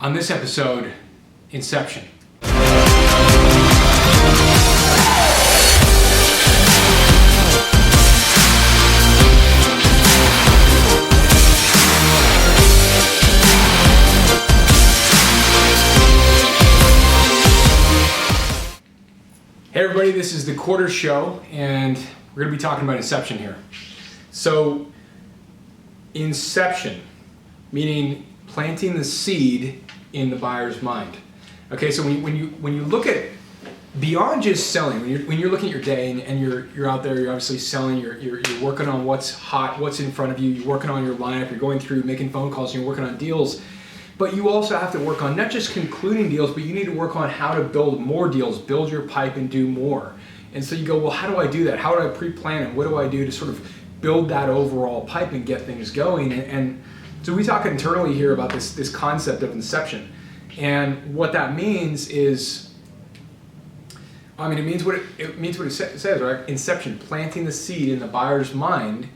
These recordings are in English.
On this episode, Inception. Hey everybody, this is The Quarter Show, and we're going to be talking about Inception here. So, Inception, meaning planting the seed in the buyer's mind. Okay, so when you look at beyond just selling, when you're looking at your day and you're out there, you're obviously selling, you're working on what's hot, what's in front of you, you're working on your lineup, you're going through making phone calls, and you're working on deals. But you also have to work on not just concluding deals, but you need to work on how to build more deals, build your pipe and do more. And so you go, well, how do I do that? How do I pre-plan it? What do I do to sort of build that overall pipe and get things going? And so we talk internally here about this concept of Inception. And what that means is, it means what it says, right? Inception, planting the seed in the buyer's mind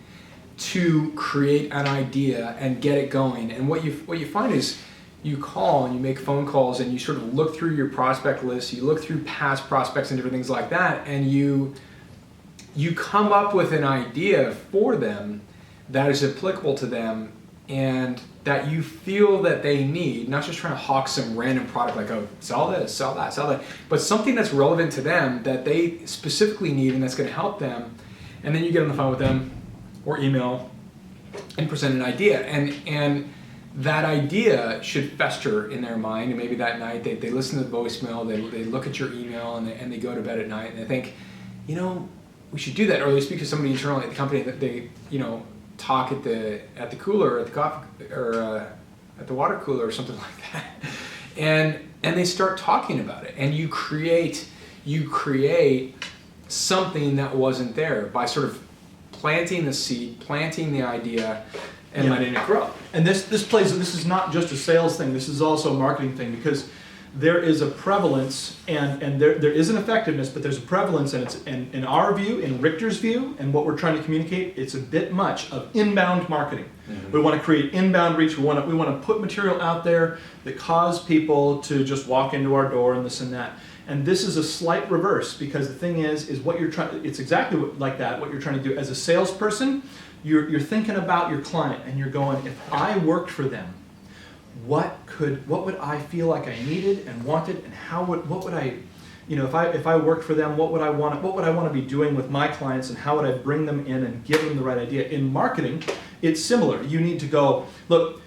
to create an idea and get it going. And what you find is you call and you make phone calls and you sort of look through your prospect list, you look through past prospects and different things like that, and you come up with an idea for them that is applicable to them and that you feel that they need, not just trying to hawk some random product like, oh, sell this, sell that, sell that, but something that's relevant to them that they specifically need and that's going to help them. And then you get on the phone with them or email and present an idea. And that idea should fester in their mind. And maybe that night they listen to the voicemail, they look at your email, and they go to bed at night and they think, we should do that. Or they speak to somebody internally at the company that they, talk at the cooler, at the coffee, or at the water cooler or something like that. And they start talking about it. And you create something that wasn't there by sort of planting the seed, planting the idea, and letting it grow. And this is not just a sales thing, this is also a marketing thing, because there is a prevalence and there is an effectiveness, but there's a prevalence, and it's in our view, in Richter's view, and what we're trying to communicate, it's a bit much of inbound marketing. Mm-hmm. We want to create inbound reach, we want to put material out there that cause people to just walk into our door and this and that. And this is a slight reverse, because the thing is what you're trying, it's exactly like that, what you're trying to do as a salesperson. You're thinking about your client and you're going, if I worked for them, what would I feel like I needed and wanted, and what would I, if I worked for them, what would I want to be doing with my clients, and how would I bring them in and give them the right idea? In marketing, it's similar. You need to go, look,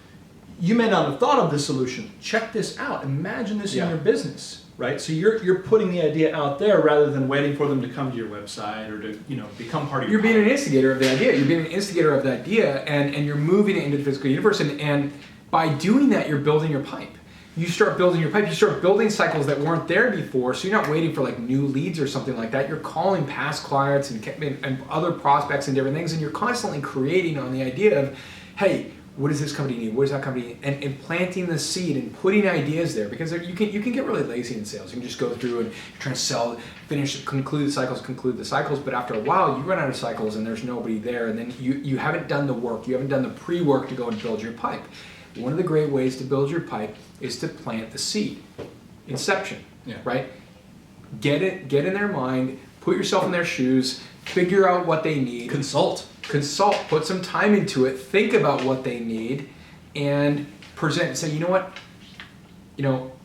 you may not have thought of this solution. Check this out. Imagine this in your business. Right, so you're putting the idea out there rather than waiting for them to come to your website or to become part of your. You're being an instigator of the idea. You're being an instigator of the idea, and you're moving it into the physical universe. And by doing that, you're building your pipe. You start building your pipe. You start building cycles that weren't there before. So you're not waiting for like new leads or something like that. You're calling past clients and other prospects and different things, and you're constantly creating on the idea of, hey, what does this company need? What does that company need? And planting the seed and putting ideas there, because you can get really lazy in sales. You can just go through and you're trying to sell, conclude the cycles. But after a while, you run out of cycles and there's nobody there. And then you haven't done the work. You haven't done the pre-work to go and build your pipe. One of the great ways to build your pipe is to plant the seed. Inception, right? Get in their mind, put yourself in their shoes, figure out what they need. Consult, put some time into it, think about what they need, and present and say, you know what?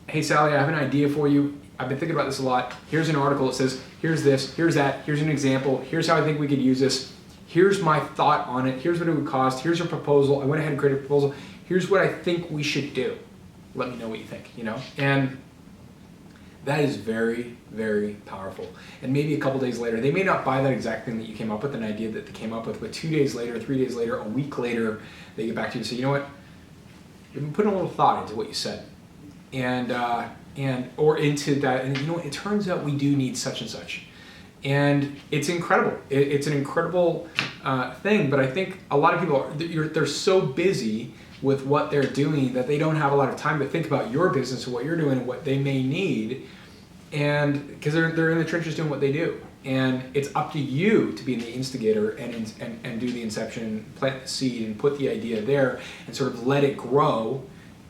Hey Sally, I have an idea for you. I've been thinking about this a lot. Here's an article that says, here's this, here's that, here's an example, here's how I think we could use this, here's my thought on it, here's what it would cost, here's a proposal, I went ahead and created a proposal, here's what I think we should do. Let me know what you think, And that is very, very powerful. And maybe a couple days later, they may not buy that exact thing that you came up with, an idea that they came up with, but 2 days later, 3 days later, a week later, they get back to you and say, you know what, you've been putting a little thought into what you said. Or into that, and it turns out we do need such and such. And it's incredible. It's an incredible thing, but I think a lot of people, they're so busy with what they're doing that they don't have a lot of time to think about your business and what you're doing and what they may need, and because they're in the trenches doing what they do. And it's up to you to be the instigator and do the inception, plant the seed and put the idea there and sort of let it grow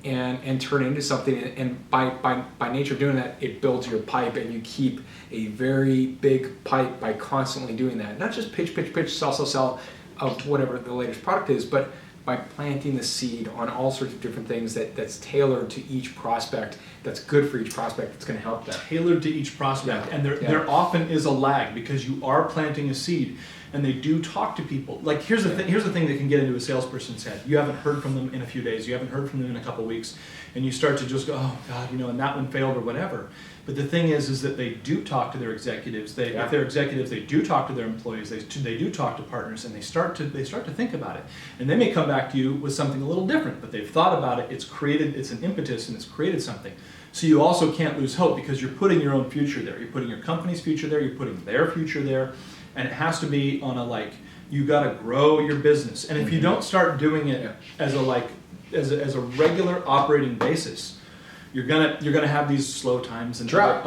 and turn it into something. And by nature of doing that, it builds your pipe, and you keep a very big pipe by constantly doing that. Not just pitch, sell of whatever the latest product is, but by planting the seed on all sorts of different things that's tailored to each prospect, that's good for each prospect, that's going to help them. Tailored to each prospect. Yeah. And there often is a lag, because you are planting a seed, and they do talk to people. Like, here's the thing that can get into a salesperson's head. You haven't heard from them in a few days, you haven't heard from them in a couple weeks, and you start to just go, oh God, and that one failed or whatever. But the thing is that they do talk to their executives. If they're executives, they do talk to their employees. They do talk to partners, and they start to think about it. And they may come back to you with something a little different, but they've thought about it. It's an impetus, and it's created something. So you also can't lose hope, because you're putting your own future there. You're putting your company's future there. You're putting their future there, and it has to be on you got to grow your business. And if you don't start doing it as a regular operating basis, you're gonna have these slow times and drought.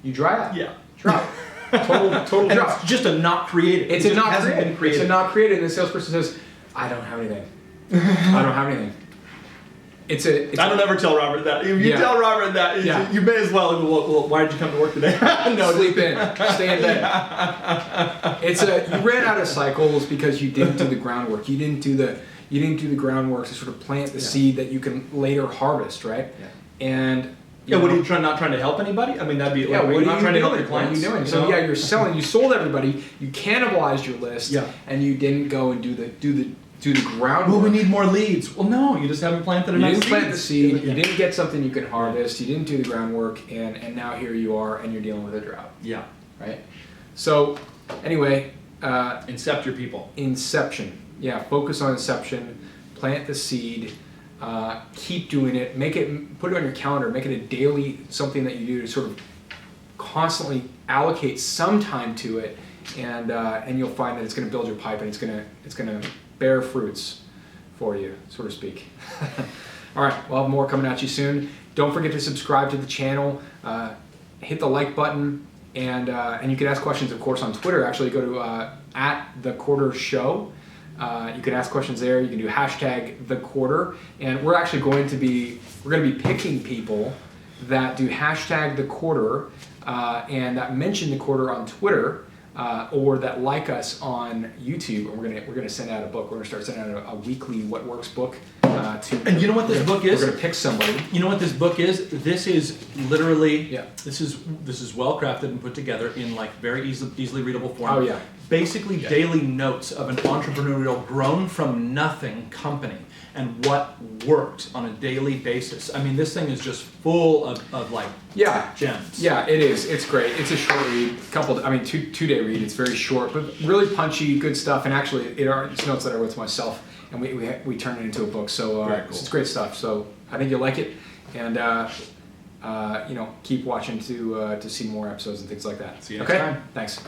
You dry out. Yeah. Drought. Total drought. It's just a not created. It's a not created. It's a not created, and the salesperson says, "I don't have anything. I don't have anything." I don't ever tell Robert that. If you tell Robert that, you may as well why did you come to work today? No, sleep in. Stay in bed. You ran out of cycles because you didn't do the groundwork. You didn't do the groundwork to sort of plant the seed that you can later harvest, right? Yeah. And what are you not trying to help anybody? I mean, that'd be what are you not trying to help your clients? What are you doing? So you're selling. You sold everybody. You cannibalized your list, and you didn't go and do the groundwork. Well, we need more leads. Well, no, you just haven't planted enough seeds. You didn't plant the seed. You didn't get something you can harvest. You didn't do the groundwork, and now here you are, and you're dealing with a drought. Yeah. Right. So anyway, incept your people. Inception. Yeah. Focus on inception. Plant the seed. Keep doing it. Put it on your calendar. Make it a daily something that you do to sort of constantly allocate some time to it, and you'll find that it's going to build your pipe, and it's going to bear fruits for you, so to speak. All right, we'll have more coming at you soon. Don't forget to subscribe to the channel. Hit the like button, and you can ask questions, of course, on Twitter. Actually, go to @thequarter. You can ask questions there. You can do #thequarter, and we're actually going to be picking people that do #thequarter and that mention the quarter on Twitter, or that like us on YouTube, and we're gonna send out a book. We're gonna start sending out a weekly What Works book. And you know what this book is? We're gonna pick somebody. You know what this book is? This is literally this is well crafted and put together in very easily readable form. Oh yeah. Basically daily notes of an entrepreneurial grown from nothing company and what worked on a daily basis. I mean, this thing is just full of gems. Yeah, it is. It's great. It's a short read, two-day read. It's very short, but really punchy, good stuff. And actually, it's notes that I wrote to myself, and we turned it into a book. So very cool. It's great stuff. So I think you'll like it, and keep watching to see more episodes and things like that. See you next time. Thanks.